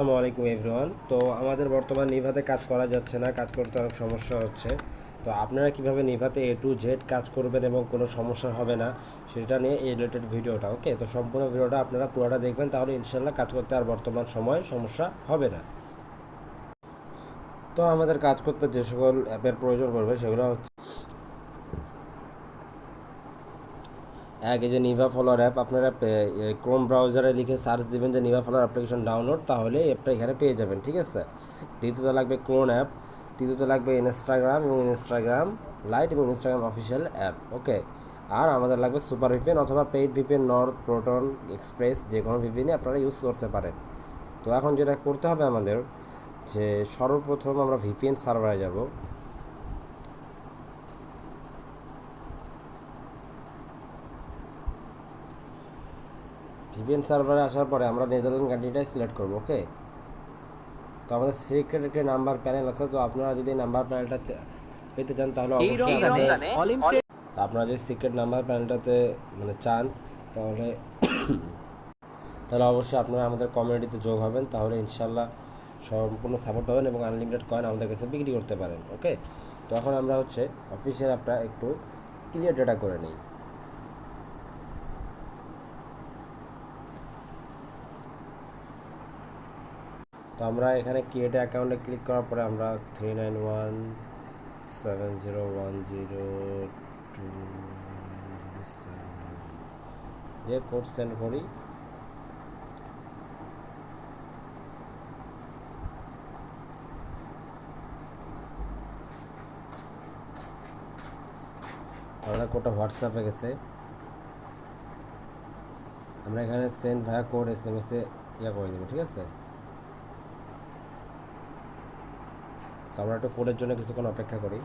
আসসালামু আলাইকুম এভরিওয়ান। তো আমাদের বর্তমান নিভাতে কাজ করা যাচ্ছে না, কাজ করতে অনেক সমস্যা হচ্ছে। তো আপনারা কিভাবে নিভাতে এ টু জেড কাজ করবেন এবং কোনো সমস্যা হবে না সেটা নিয়ে এই রিলেটেড ভিডিওটা। ওকে, তো সম্পূর্ণ ভিডিওটা আপনারা পুরোটা দেখবেন, তাহলে ইনশাল্লাহ কাজ করতে আর বর্তমান সময়ে সমস্যা হবে না। তো আমাদের কাজ করতে যে সকল অ্যাপের প্রয়োজন পড়বে সেগুলো হচ্ছে এই যে নিভা ফলোয়ার অ্যাপ। আপনারা ক্রোম ব্রাউজারে লিখে সার্চ দিবেন যে নিভা ফলোয়ার অ্যাপ্লিকেশন ডাউনলোড, তাহলে অ্যাপটা এখানে পেয়ে যাবেন। ঠিক আছে, দ্বিতীয়ত লাগবে ক্লোন অ্যাপ, তৃতীয়ত লাগবে ইনস্টাগ্রাম এবং ইনস্টাগ্রাম লাইট এবং ইনস্টাগ্রাম অফিসিয়াল অ্যাপ। ওকে, আর আমাদের লাগবে সুপার ভিপিএন অথবা paid VPN, north, proton, express, যে কোনো ভিপিএনই আপনারা ইউজ করতে পারেন। তো এখন যেটা করতে হবে আমাদের, যে সর্বপ্রথম আমরা ভিপিএন সার্ভারে যাব। ভিপিএন সার্ভারে আসার পরে আমরা নেদারল্যান্ড কান্ট্রিটাই সিলেক্ট করবো। ওকে, তো আমাদের সিক্রেট একটি নাম্বার প্যানেল আছে। তো আপনারা যদি নাম্বার প্যানেলটা পেতে চান তাহলে অবশ্যই আপনারা যদি সিক্রেট নাম্বার প্যানেলটাতে মানে চান, তাহলে তাহলে অবশ্যই আপনারা আমাদের কমিউনিটিতে যোগ হবেন, তাহলে ইনশাল্লাহ সম্পূর্ণ সাপোর্ট পাবেন এবং আনলিমিটেড কয়েন আমাদের কাছে বিক্রি করতে পারেন। ওকে, তো এখন আমরা হচ্ছে অফিসিয়াল অ্যাপটা একটু ক্লিয়ার ডেটা করে নিই। তো আমরা এখানে ক্রিয়েট অ্যাকাউন্টে ক্লিক করার পরে আমরা 3917010 যে কোড সেন্ড করি। আমাদের কোডটা হোয়াটসঅ্যাপে গেছে। আমরা এখানে সেন্ড ভায়া কোড SMS এ করে দেবো। ঠিক আছে, তো আমরা একটু কোডের জন্য কিছুক্ষণ অপেক্ষা করি।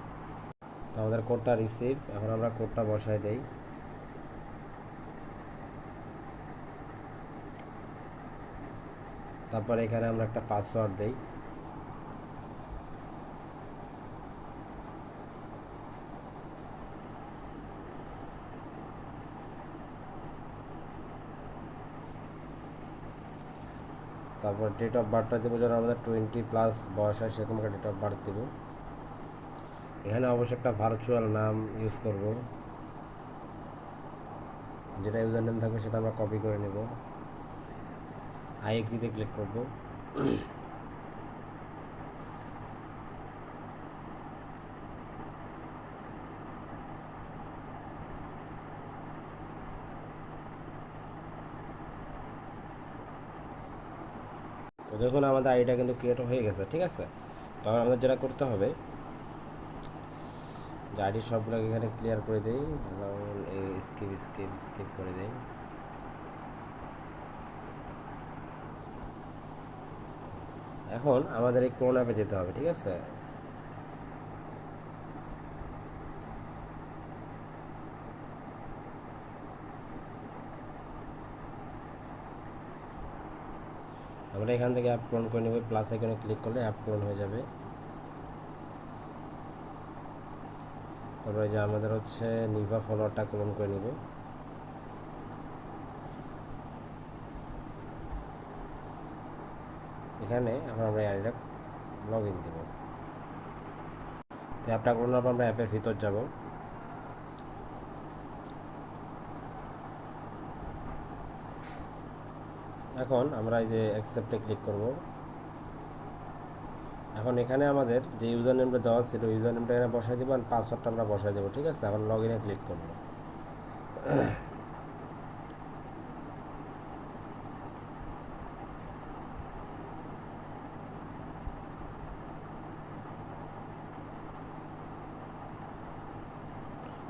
তো আমাদের কোডটা রিসিভ, এখন আমরা কোডটা বসাই দেই। তারপরে এখানে আমরা একটা পাসওয়ার্ড দেই। তারপর ডেট অফ বার্থটা দেবো, যেন আমাদের 20+ বয়স হয় সেরকম একটা ডেট অফ বার্থ দেবো। এখানে অবশ্যই একটা ভার্চুয়াল নাম ইউজ করব, যেটা ইউজার নেম থাকবে সেটা আমরা কপি করে নেব। আই এগ্রিতে ক্লিক করব। তো দেখুন আমাদের আইডিটা কিন্তু ক্রিয়েট হয়ে গেছে। ঠিক আছে, তখন আমাদের যেটা করতে হবে, যে আইডি সবগুলোকে এখানে ক্লিয়ার করে দেই, স্কিপ স্কিপ স্কিপ করে দেই। এখন আমাদের এই ক্লোন অ্যাপে যেতে হবে। ঠিক আছে, আমরা এখান থেকে অ্যাপ ক্লোন করে নেব। প্লাস এখানে ক্লিক করলে অ্যাপ ক্লোন হয়ে যাবে। তারপরে যে আমাদের হচ্ছে নিভা ফলোয়ারটা ক্লোন করে নেব। এখানে এখন আমরা আইডিটা লগ ইন দেবো। তো অ্যাপটা ক্লোন হওয়ার পর আমরা অ্যাপের ভিতর যাব। এখন আমরা এই যে অ্যাকসেপ্টে ক্লিক করব। এখন এখানে আমাদের যে ইউজার নেমটা দেওয়া ছিল, ইউজার নেমটা এখানে বসাই দেবো আর পাসওয়ার্ডটা আমরা বসাই দেবো। ঠিক আছে, এখন লগ ইনে ক্লিক করব।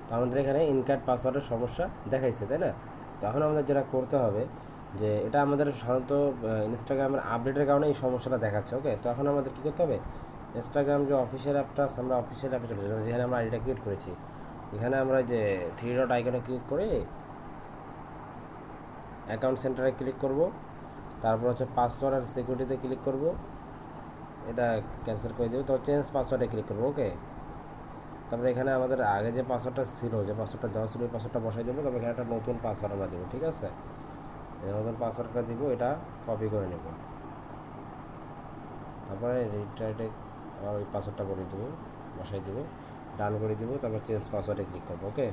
তো আমাদের এখানে ইনকার্ড পাসওয়ার্ডের সমস্যা দেখাইছে, তাই না? তো এখন আমাদের যেটা করতে হবে, যে এটা আমাদের সাধারণত ইনস্টাগ্রামের আপডেটের কারণে এই সমস্যাটা দেখাচ্ছে। ওকে, তো এখন আমাদের কী করতে হবে, ইনস্টাগ্রাম যে অফিসিয়াল অ্যাপটা আছে, আমরা অফিসিয়াল অ্যাপে চলে যাবো, যেখানে আমরা আইডিটা ক্রিয়েট করেছি। এখানে আমরা যে 3 ডট আইকনে ক্লিক করে অ্যাকাউন্ট সেন্টারে ক্লিক করব। তারপর হচ্ছে পাসওয়ার্ড আর সিকিউরিটিতে ক্লিক করব, এটা ক্যান্সেল করে দেবো। তো চেঞ্জ পাসওয়ার্ডে ক্লিক করবো। ওকে, তারপরে এখানে আমাদের আগে যে পাসওয়ার্ডটা ছিল, যে পাসওয়ার্ডটা দেওয়া ছিল, ওই পাসওয়ার্ডটা বসাই দেবো। তবে এখানে একটা নতুন পাসওয়ার্ড আমরা দেবো। ঠিক আছে, এই নতুন পাসওয়ার্ডটা দিব, এটা কপি করে নেব। তারপরে রিট্রাইটে আবার ওই পাসওয়ার্ডটা করে দেবো, বসাই দেবো, ডান করে দেবো, তারপর চেঞ্জ পাসওয়ার্ডে ক্লিক করবো। ওকে,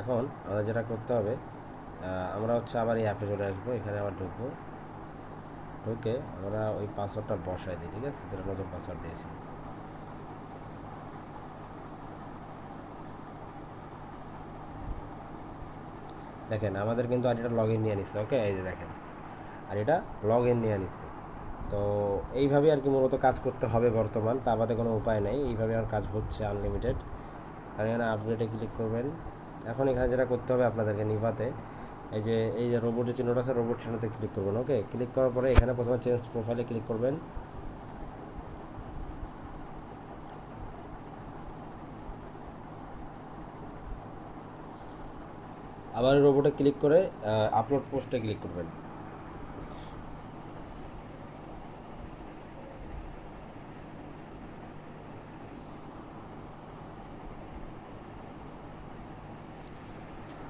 এখন আমাদের যেটা করতে হবে, আমরা হচ্ছে আবার এই অ্যাপে চলে আসবো, এখানে আবার ঢুকবো, ঢুকে আমরা ওই পাসওয়ার্ডটা বসাই দিই, ঠিক আছে, যেটা নতুন পাসওয়ার্ড দিয়েছি। দেখেন আমাদের কিন্তু আইডিটা লগ ইন নিয়ে নিচ্ছে। ওকে, এই যে দেখেন আইডিটা লগ ইন নিয়ে নিচ্ছে। তো এইভাবে আর কি মূলত কাজ করতে হবে বর্তমান, তা বাদে কোনো উপায় নেই, এইভাবে আমার কাজ হচ্ছে আনলিমিটেড। আর এখানে আপডেটে ক্লিক করবেন। এখন এখানে যেটা করতে হবে আপনাদেরকে নিভাতে, এই যে রোবটের চিহ্নটা আছে, রোবট চিহ্নতে ক্লিক করবেন। ওকে, ক্লিক করার পরে এখানে প্রথমে চেঞ্জ প্রোফাইলে ক্লিক করবেন। আবার রোবটে ক্লিক করে আপলোড পোস্টে ক্লিক করবেন।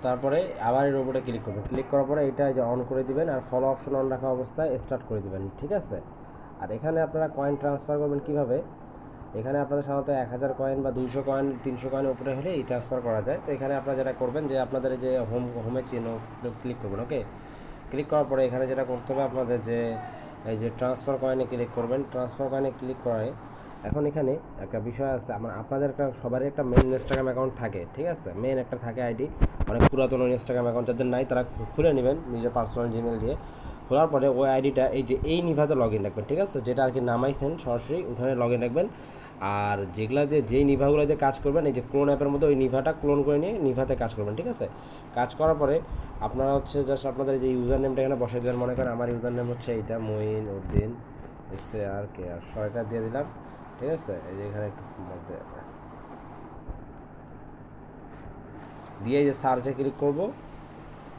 তারপরে আবার এই রোবটে ক্লিক করবেন। ক্লিক করার পরে এটা যে অন করে দিবেন, আর ফলো অপশন অন রাখা অবস্থায় স্টার্ট করে দিবেন, ঠিক আছে। আর এখানে আপনারা কয়েন ট্রান্সফার করবেন কিভাবে, এখানে আপনাদের সাধারণত 1000 কয়েন বা 200 কয়েন 300 কয়েনের উপরে হলে এই ট্রান্সফার করা যায়। তো এখানে আপনারা যেটা করবেন যে আপনাদের এই যে হোমের চিহ্ন ক্লিক করবেন। ওকে, ক্লিক করার পরে এখানে যেটা করতে হবে আপনাদের যে এই যে ট্রান্সফার কয়েনে ক্লিক করবেন। ট্রান্সফার কয়েনে ক্লিক করে এখন এখানে একটা বিষয় আছে, আপনাদের একটা সবারই একটা মেন ইনস্টাগ্রাম অ্যাকাউন্ট থাকে, ঠিক আছে, মেন একটা থাকে আইডি, অনেক পুরাতন ইনস্টাগ্রাম অ্যাকাউন্ট যাদের নাই তারা খুলে নেবেন নিজের পার্সোনাল জিমেল দিয়ে। খোলার পরে ওই আইডিটা এই নিভাতে লগ ইন রাখবেন, ঠিক আছে, যেটা আর কি নামাইছেন সরাসরি ওখানে লগ ইন রাখবেন। আর যেগুলা দিয়ে যেই নিভাগুলো দিয়ে কাজ করবেন, এই যে ক্লোন অ্যাপের মধ্যে ওই নিভাটা ক্লোন করে নিয়ে নিভাতে কাজ করবেন, ঠিক আছে। কাজ করার পরে আপনারা হচ্ছে জাস্ট আপনাদের এই যে ইউজার নেমটা এখানে বসাই দেবেন। মনে করেন আমার ইউজার নেম হচ্ছে এইটা, মঈন উদ্দিন SARKR, সরকার দিয়ে দিলাম, ঠিক আছে। এই যে এখানে একটু মধ্যে দিয়ে এই যে সার্চে ক্লিক করব,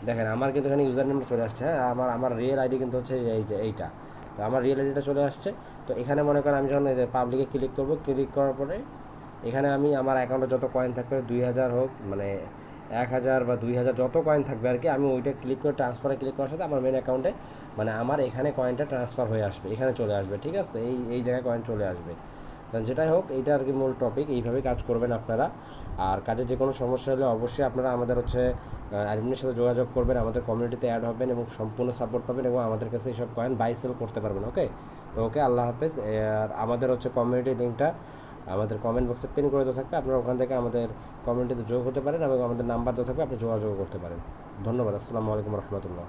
দেখেন আমার কিন্তু এখানে ইউজার নেমটা চলে আসছে। হ্যাঁ, আমার রিয়েল আইডি কিন্তু হচ্ছে এই যে এইটা, তো আমার রিয়েল আইডিটা চলে আসছে। তো এখানে মনে করেন আমি যখন এই যে পাবলিকে ক্লিক করব, ক্লিক করার পরে এখানে আমি আমার অ্যাকাউন্টে যত কয়েন থাকবে 2000 হোক, মানে 1000 বা 2000 যত কয়েন থাকবে আর কি, আমি ওইটা ক্লিক করে ট্রান্সফারে ক্লিক করার সাথে আমার মেন অ্যাকাউন্টে মানে আমার এখানে কয়েনটা ট্রান্সফার হয়ে আসবে, এখানে চলে আসবে, ঠিক আছে, এই জায়গায় কয়েন চলে আসবে। যেটাই হোক, এইটা আর কি মূল টপিক, এইভাবে কাজ করবেন আপনারা। আর কাজের যে কোনো সমস্যা হলে অবশ্যই আপনারা আমাদের হচ্ছে অ্যাডমিনের সাথে যোগাযোগ করবেন, আমাদের কমিউনিটিতে অ্যাড হবেন এবং সম্পূর্ণ সাপোর্ট পাবেন এবং আমাদের কাছে এইসব কয়েন বাই সেল করতে পারবেন। ওকে, তো ওকে, আল্লাহ হাফেজ। আর আমাদের হচ্ছে কমিউনিটির লিঙ্কটা আমাদের কমেন্ট বক্সে পিন করে দেওয়া থাকবে, আপনারা ওখান থেকে আমাদের কমিউনিটিতে যোগ হতে পারেন এবং আমাদের নাম্বার দেওয়া থাকবে, আপনি যোগাযোগ করতে পারেন। ধন্যবাদ। আসসালামু আলাইকুম রহমতুল্লাহ।